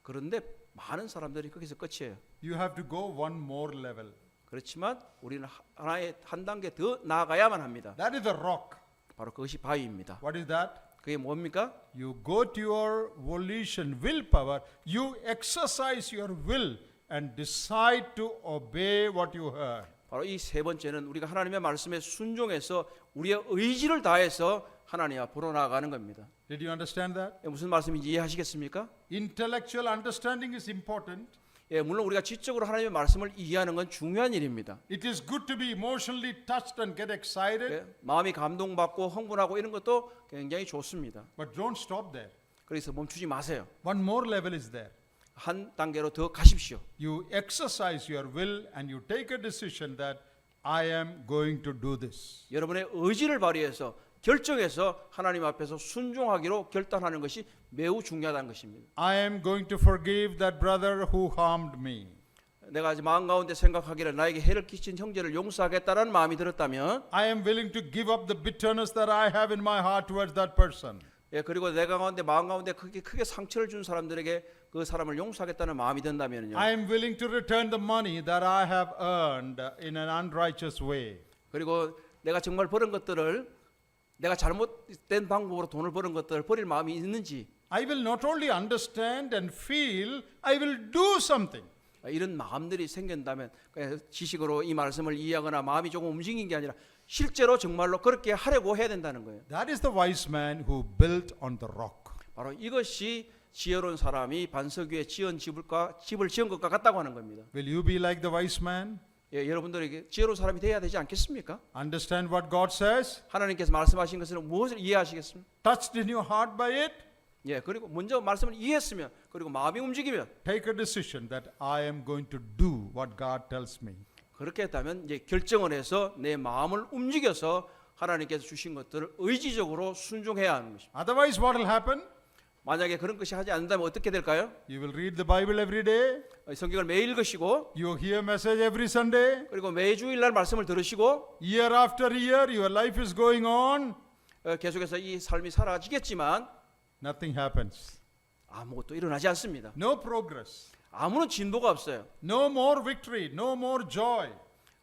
그런데 많은 사람들이 거기서 끝이에요. You have to go one more level. 그렇지만 우리는 한 단계 더 나아가야만 합니다. That is the rock. 바로 그것이 바위입니다. What is that? 그게 뭡니까? You go to your volition, willpower. You exercise your will and decide to obey what you heard. 바로 이 세 번째는 우리가 하나님의 말씀에 순종해서 우리의 의지를 다해서 하나님 앞으로 나아가는 겁니다. Did you understand that? 무슨 말씀인지 이해하시겠습니까? Intellectual understanding is important. 물론 우리가 지적으로 하나님의 말씀을 이해하는 건 중요한 일입니다. It is good to be emotionally touched and get excited, 마음이 감동받고 흥분하고 이런 것도 굉장히 좋습니다. but don't stop there. 그래서 멈추지 마세요. One more level is there. 한 단계로 더 가십시오. You exercise your will and you take a decision that I am going to do this. 여러분의 의지를 발휘해서 결정해서 하나님 앞에서 순종하기로 결단하는 것이 매우 중요하다는 것입니다. I am going to forgive that brother who harmed me. 내가 아직 마음 가운데 생각하기를 나에게 해를 끼친 형제를 용서하겠다는 마음이 들었다면, I am willing to give up the bitterness that I have in my heart towards that person. 그리고 내가 가운데 마음 가운데 크게 상처를 준 사람들에게 그 사람을 용서하겠다는 마음이 든다면요. I am willing to return the money that I have earned in an unrighteous way. 그리고 내가 정말 버는 것들을, 내가 잘못된 방법으로 돈을 버는 것들을 버릴 마음이 있는지, I will not only understand and feel, I will do something. 이런 마음들이 생긴다면 그냥 지식으로 이 말씀을 이해하거나 마음이 조금 움직인 게 아니라 실제로 정말로 그렇게 하려고 해야 된다는 거예요. That is the wise man who built on the rock. 바로 이것이 지혜로운 사람이 반석 위에 지은 집을 지은 것과 같다고 하는 겁니다. Will you be like the wise man? 여러분들에게 지혜로운 사람이 되어야 되지 않겠습니까? Understand what God says? 하나님께서 말씀하신 것을 무엇을 이해하시겠습니까? Touched in your heart by it? 그리고 먼저 말씀을 이해했으면, 그리고 마음이 움직이면 Take a decision that I am going to do what God tells me. 그렇게 했다면 이제 결정을 해서 내 마음을 움직여서 하나님께서 주신 것들을 의지적으로 순종해야 하는 것입니다. Otherwise, what will happen? 만약에 그런 것이 하지 않는다면 어떻게 될까요? You will read the Bible every day. 성경을 매일 읽으시고, You hear message every Sunday. 그리고 매주일날 말씀을 들으시고, Year after year, your life is going on. 계속해서 이 삶이 사라지겠지만 Nothing happens. 아무것도 일어나지 않습니다. No progress. 아무런 진도가 없어요. No more victory. No more joy.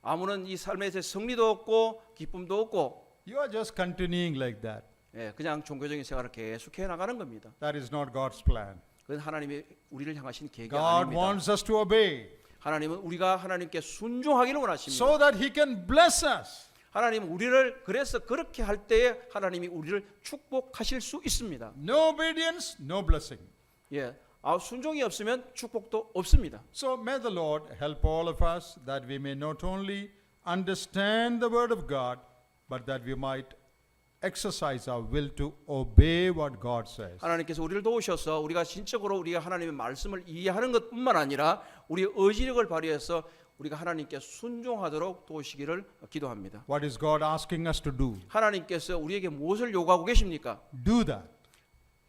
아무런 이 삶에서 승리도 없고 기쁨도 없고, You are just continuing like that. 그냥 종교적인 생활을 계속해 나가는 겁니다. That is not God's plan. 그건 하나님이 우리를 향하신 계획이 God 아닙니다. wants us to obey 하나님은 우리가 하나님께 순종하기를 원하십니다. so that He can bless us. 하나님은 우리를 그래서 그렇게 할 때에 하나님이 우리를 축복하실 수 있습니다. No obedience, no blessing. 순종이 없으면 축복도 없습니다. So may the Lord help all of us that we may not only understand the word of God, but that we might exercise our will to obey what God says. 하나님께서 우리를 도우셔서 우리가 진적으로 우리가 하나님의 말씀을 이해하는 것뿐만 아니라 우리의 의지력을 발휘해서 우리가 하나님께 순종하도록 도우시기를 기도합니다. What is God asking us to do? 하나님께서 우리에게 무엇을 요구하고 계십니까? Do that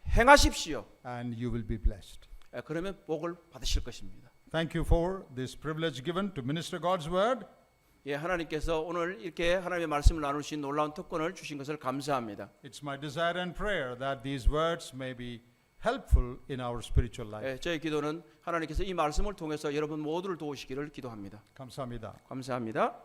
행하십시오. and you will be blessed. 그러면 복을 받으실 것입니다. Thank you for this privilege given to minister God's word. 하나님께서 오늘 이렇게 하나님의 말씀을 나눌 수 있는 놀라운 특권을 주신 것을 감사합니다. It's my desire and prayer that these words may be helpful in our spiritual life. 저의 기도는 하나님께서 이 말씀을 통해서 여러분 모두를 도우시기를 기도합니다. 감사합니다. 감사합니다.